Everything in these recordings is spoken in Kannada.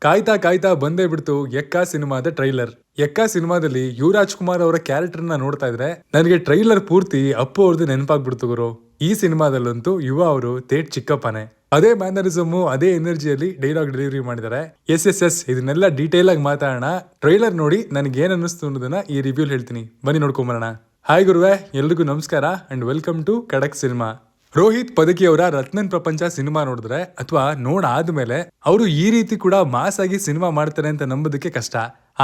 ಕಾಯ್ತಾ ಕಾಯ್ತಾ ಬಂದೇ ಬಿಡ್ತು ಎಕ್ಕ ಸಿನಿಮಾದ ಟ್ರೈಲರ್. ಎಕ್ಕ ಸಿನಿಮಾದಲ್ಲಿ ಯುವರಾಜ್ ಕುಮಾರ್ ಅವರ ಕ್ಯಾರೆಕ್ಟರ್ ನ ನೋಡ್ತಾ ಇದ್ರೆ ನನಗೆ ಟ್ರೈಲರ್ ಪೂರ್ತಿ ಅಪ್ಪು ಅವ್ರದ್ದು ನೆನಪಾಗ್ಬಿಡ್ತು ಗುರು. ಈ ಸಿನಿಮಾದಲ್ಲಂತೂ ಯುವ ಅವರು ತೇಟ್ ಚಿಕ್ಕಪ್ಪನೆ. ಅದೇ ಮ್ಯಾನರಿಸಮ್ ಅದೇ ಎನರ್ಜಿಯಲ್ಲಿ ಡೈಲಾಗ್ ಡೆಲಿವರಿ ಮಾಡಿದ್ದಾರೆ. ಎಸ್ ಇದನ್ನೆಲ್ಲ ಡೀಟೇಲ್ ಆಗಿ ಮಾತಾಡೋಣ. ಟ್ರೈಲರ್ ನೋಡಿ ನನಗೆ ಏನ್ ಅನ್ನಿಸ್ತು ಅನ್ನೋದನ್ನ ಈ ರಿವ್ಯೂ ಹೇಳ್ತೀನಿ, ಬನ್ನಿ ನೋಡ್ಕೊಂಬರೋಣ. ಹಾಯ್ ಗುರುವೆ, ಎಲ್ರಿಗೂ ನಮಸ್ಕಾರ ಅಂಡ್ ವೆಲ್ಕಮ್ ಟು ಖಡಕ್ ಸಿನಿಮಾ. ರೋಹಿತ್ ಪದಕಿ ಅವರ ರತ್ನನ್ ಪ್ರಪಂಚ ಸಿನಿಮಾ ನೋಡಿದ್ರೆ ಅಥವಾ ನೋಡಾದ್ಮೇಲೆ ಅವರು ಈ ರೀತಿ ಕೂಡ ಮಾಸ್ ಆಗಿ ಸಿನಿಮಾ ಮಾಡ್ತಾರೆ ಅಂತ ನಂಬೋದಕ್ಕೆ ಕಷ್ಟ.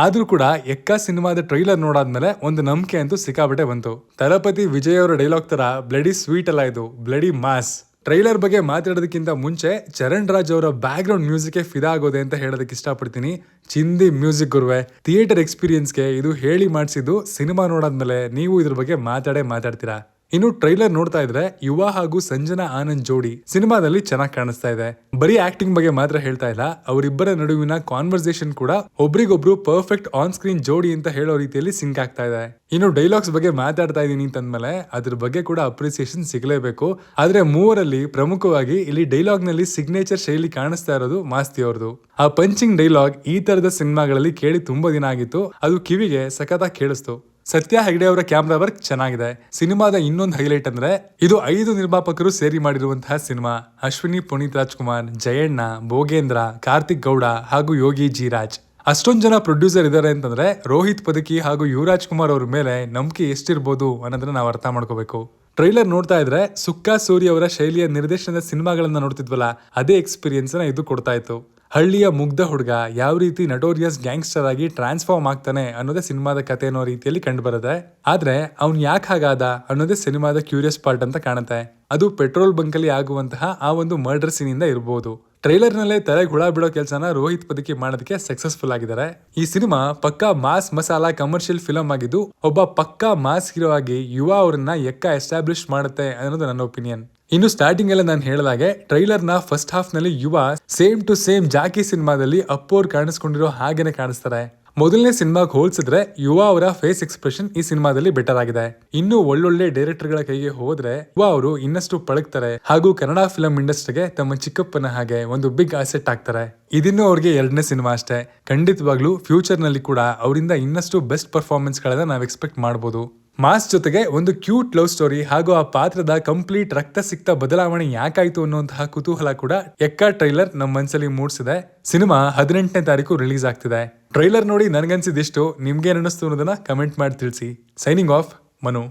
ಆದ್ರೂ ಕೂಡ ಎಕ್ಕ ಸಿನಿಮಾದ ಟ್ರೈಲರ್ ನೋಡಾದ್ಮೇಲೆ ಒಂದು ನಂಬಿಕೆ ಅಂತೂ ಸಿಕ್ಕಾಬಟ್ಟೆ ಬಂತು. ತಲಪತಿ ವಿಜಯ್ ಅವರ ಡೈಲಾಗ್ ತರ ಬ್ಲಡಿ ಸ್ವೀಟ್ ಅಲ್ಲ, ಇದು ಬ್ಲಡಿ ಮಾಸ್. ಟ್ರೈಲರ್ ಬಗ್ಗೆ ಮಾತಾಡೋದಕ್ಕಿಂತ ಮುಂಚೆ ಚರಣ್ ರಾಜ್ ಅವರ ಬ್ಯಾಕ್ ಗ್ರೌಂಡ್ ಮ್ಯೂಸಿಕ್ ಫಿದಾ ಆಗೋದೆ ಅಂತ ಹೇಳೋದಕ್ಕೆ ಇಷ್ಟಪಡ್ತೀನಿ. ಚಿಂದಿ ಮ್ಯೂಸಿಕ್ ಗುರುವೆ. ಥಿಯೇಟರ್ ಎಕ್ಸ್ಪೀರಿಯನ್ಸ್ಗೆ ಇದು ಹೇಳಿ ಮಾಡಿಸಿದ್ದು. ಸಿನಿಮಾ ನೋಡಾದ್ಮೇಲೆ ನೀವು ಇದ್ರ ಬಗ್ಗೆ ಮಾತಾಡ್ತೀರಾ. ಇನ್ನು ಟ್ರೈಲರ್ ನೋಡ್ತಾ ಇದ್ರೆ ಯುವ ಹಾಗೂ ಸಂಜನಾ ಆನಂದ್ ಜೋಡಿ ಸಿನಿಮಾದಲ್ಲಿ ಚೆನ್ನಾಗಿ ಕಾಣಿಸ್ತಾ ಇದೆ. ಬರೀ ಆಕ್ಟಿಂಗ್ ಬಗ್ಗೆ ಮಾತ್ರ ಹೇಳ್ತಾ ಇಲ್ಲ, ಅವರಿಬ್ಬರ ನಡುವಿನ ಕಾನ್ವರ್ಸೇಷನ್ ಕೂಡ ಒಬ್ರಿಗೊಬ್ರು ಪರ್ಫೆಕ್ಟ್ ಆನ್ ಸ್ಕ್ರೀನ್ ಜೋಡಿ ಅಂತ ಹೇಳೋ ರೀತಿಯಲ್ಲಿ ಸಿಂಕ್ ಆಗ್ತಾ ಇದೆ. ಇನ್ನು ಡೈಲಾಗ್ಸ್ ಬಗ್ಗೆ ಮಾತಾಡ್ತಾ ಇದೀನಿ ಅಂತಂದ್ಮೇಲೆ ಅದ್ರ ಬಗ್ಗೆ ಕೂಡ ಅಪ್ರಿಸಿಯೇಷನ್ ಸಿಗಲೇಬೇಕು. ಆದ್ರೆ ಮೂವರಲ್ಲಿ ಪ್ರಮುಖವಾಗಿ ಇಲ್ಲಿ ಡೈಲಾಗ್ ನಲ್ಲಿ ಸಿಗ್ನೇಚರ್ ಶೈಲಿ ಕಾಣಿಸ್ತಾ ಇರೋದು ಮಾಸ್ತಿ ಅವ್ರದ್ದು. ಆ ಪಂಚಿಂಗ್ ಡೈಲಾಗ್ ಈ ತರದ ಸಿನಿಮಾಗಳಲ್ಲಿ ಕೇಳಿ ತುಂಬಾ ದಿನ ಆಗಿತ್ತು. ಅದು ಕಿವಿಗೆ ಸಖತ್ತಾಗಿ ಕೇಳಿಸ್ತು. ಸತ್ಯ ಹೆಗ್ಡೆ ಅವರ ಕ್ಯಾಮ್ರಾ ವರ್ಕ್ ಚೆನ್ನಾಗಿದೆ. ಸಿನಿಮಾದ ಇನ್ನೊಂದು ಹೈಲೈಟ್ ಅಂದ್ರೆ ಇದು 5 ನಿರ್ಮಾಪಕರು ಸೇರಿ ಮಾಡಿರುವಂತಹ ಸಿನಿಮಾ. ಅಶ್ವಿನಿ, ಪುನೀತ್ ರಾಜ್ಕುಮಾರ್, ಜಯಣ್ಣ, ಭೋಗೇಂದ್ರ, ಕಾರ್ತಿಕ್ ಗೌಡ ಹಾಗೂ ಯೋಗಿ ಜಿ ರಾಜ್. ಅಷ್ಟೊಂದು ಜನ ಪ್ರೊಡ್ಯೂಸರ್ ಇದ್ದಾರೆ ಅಂತಂದ್ರೆ ರೋಹಿತ್ ಪದಕಿ ಹಾಗೂ ಯುವರಾಜ್ ಕುಮಾರ್ ಅವ್ರ ಮೇಲೆ ನಂಬಿಕೆ ಎಷ್ಟಿರ್ಬೋದು ಅನ್ನೋದನ್ನ ನಾವು ಅರ್ಥ ಮಾಡ್ಕೋಬೇಕು. ಟ್ರೈಲರ್ ನೋಡ್ತಾ ಇದ್ರೆ ಸುಕ್ಕಾ ಸೂರಿ ಅವರ ಶೈಲಿಯ ನಿರ್ದೇಶನದ ಸಿನಿಮಾಗಳನ್ನ ನೋಡ್ತಿದ್ವಲ್ಲ, ಅದೇ ಎಕ್ಸ್ಪೀರಿಯನ್ಸ್ ನ ಇದು ಕೊಡ್ತಾ ಇತ್ತು. ಹಳ್ಳಿಯ ಮುಗ್ಧ ಹುಡುಗ ಯಾವ ರೀತಿ ನಟೋರಿಯಸ್ ಗ್ಯಾಂಗ್ಸ್ಟರ್ ಆಗಿ ಟ್ರಾನ್ಸ್ಫಾರ್ಮ್ ಆಗ್ತಾನೆ ಅನ್ನೋದೇ ಸಿನಿಮಾದ ಕತೆ ಅನ್ನೋ ರೀತಿಯಲ್ಲಿ ಕಂಡು ಬರುತ್ತೆ. ಆದ್ರೆ ಅವ್ನ್ ಯಾಕೆ ಹಾಗಾದ ಅನ್ನೋದೇ ಸಿನಿಮಾದ ಕ್ಯೂರಿಯಸ್ ಪಾರ್ಟ್ ಅಂತ ಕಾಣುತ್ತೆ. ಅದು ಪೆಟ್ರೋಲ್ ಬಂಕ್ ಅಲ್ಲಿ ಆಗುವಂತಹ ಆ ಒಂದು ಮರ್ಡರ್ ಸೀನ್ ಇಂದ ಇರಬಹುದು. ಟ್ರೈಲರ್ ನಲ್ಲೇ ತಲೆಗೆ ಹುಳ ಬಿಡೋ ಕೆಲಸನ ರೋಹಿತ್ ಪದಕಿ ಮಾಡೋದಕ್ಕೆ ಸಕ್ಸಸ್ಫುಲ್ ಆಗಿದ್ದಾರೆ. ಈ ಸಿನಿಮಾ ಪಕ್ಕಾ ಮಾಸ್ ಮಸಾಲಾ ಕಮರ್ಷಿಯಲ್ ಫಿಲಂ ಆಗಿದ್ದು ಒಬ್ಬ ಪಕ್ಕಾ ಮಾಸ್ ಹೀರೋ ಆಗಿ ಯುವ ಅವರನ್ನ ಎಕ್ಕ ಎಸ್ಟಾಬ್ಲಿಷ್ ಮಾಡುತ್ತೆ ಅನ್ನೋದು ನನ್ನ ಒಪಿನಿಯನ್. ಇನ್ನು ಸ್ಟಾರ್ಟಿಂಗ್ ಎಲ್ಲ ನಾನು ಹೇಳಿದಾಗೆ ಟ್ರೈಲರ್ ನ ಫಸ್ಟ್ ಹಾಫ್ ನಲ್ಲಿ ಯುವ ಸೇಮ್ ಟು ಸೇಮ್ ಜಾಕಿ ಸಿನಿಮಾದಲ್ಲಿ ಅಪ್ಪೋರ್ ಕಾಣಿಸ್ಕೊಂಡಿರೋ ಹಾಗೇನೆ ಕಾಣಿಸ್ತಾರೆ. ಮೊದಲನೇ ಸಿನಿಮಾಗೆ ಹೋಲಿಸಿದ್ರೆ ಯುವ ಅವರ ಫೇಸ್ ಎಕ್ಸ್ಪ್ರೆಷನ್ ಈ ಸಿನಿಮಾದಲ್ಲಿ ಬೆಟರ್ ಆಗಿದೆ. ಇನ್ನು ಒಳ್ಳೊಳ್ಳೆ ಡೈರೆಕ್ಟರ್ ಗಳ ಕೈಗೆ ಹೋದ್ರೆ ಯುವ ಅವರು ಇನ್ನಷ್ಟು ಪಳಗ್ತಾರೆ ಹಾಗೂ ಕನ್ನಡ ಫಿಲಂ ಇಂಡಸ್ಟ್ರಿಗೆ ತಮ್ಮ ಚಿಕ್ಕಪ್ಪನ ಹಾಗೆ ಒಂದು ಬಿಗ್ ಅಸೆಟ್ ಆಗ್ತಾರೆ. ಇದಿನ್ನು ಅವ್ರಿಗೆ 2ನೇ ಸಿನಿಮಾ ಅಷ್ಟೇ. ಖಂಡಿತವಾಗ್ಲೂ ಫ್ಯೂಚರ್ ನಲ್ಲಿ ಕೂಡ ಅವರಿಂದ ಇನ್ನಷ್ಟು ಬೆಸ್ಟ್ ಪರ್ಫಾರ್ಮೆನ್ಸ್ ಗಳನ್ನ ನಾವು ಎಕ್ಸ್ಪೆಕ್ಟ್ ಮಾಡಬಹುದು. ಮಾಸ್ ಜೊತೆಗೆ ಒಂದು ಕ್ಯೂಟ್ ಲವ್ ಸ್ಟೋರಿ ಹಾಗೂ ಆ ಪಾತ್ರದ ಕಂಪ್ಲೀಟ್ ರಕ್ತ ಸಿಕ್ತ ಬದಲಾವಣೆ ಯಾಕಾಯ್ತು ಅನ್ನುವಂತಹ ಕುತೂಹಲ ಕೂಡ ಎಕ್ಕ ಟ್ರೈಲರ್ ನಮ್ಮ ಮನಸ್ಸಲ್ಲಿ ಮೂಡಿಸಿದೆ. ಸಿನಿಮಾ 18ನೇ ತಾರೀಕು ರಿಲೀಸ್ ಆಗ್ತಿದೆ. ಟ್ರೈಲರ್ ನೋಡಿ ನನಗನ್ಸಿದಿಷ್ಟು, ನಿಮ್ಗೇನ್ ಅನ್ನಿಸ್ತು ಅನ್ನೋದನ್ನ ಕಮೆಂಟ್ ಮಾಡಿ ತಿಳಿಸಿ. Signing off, Manu.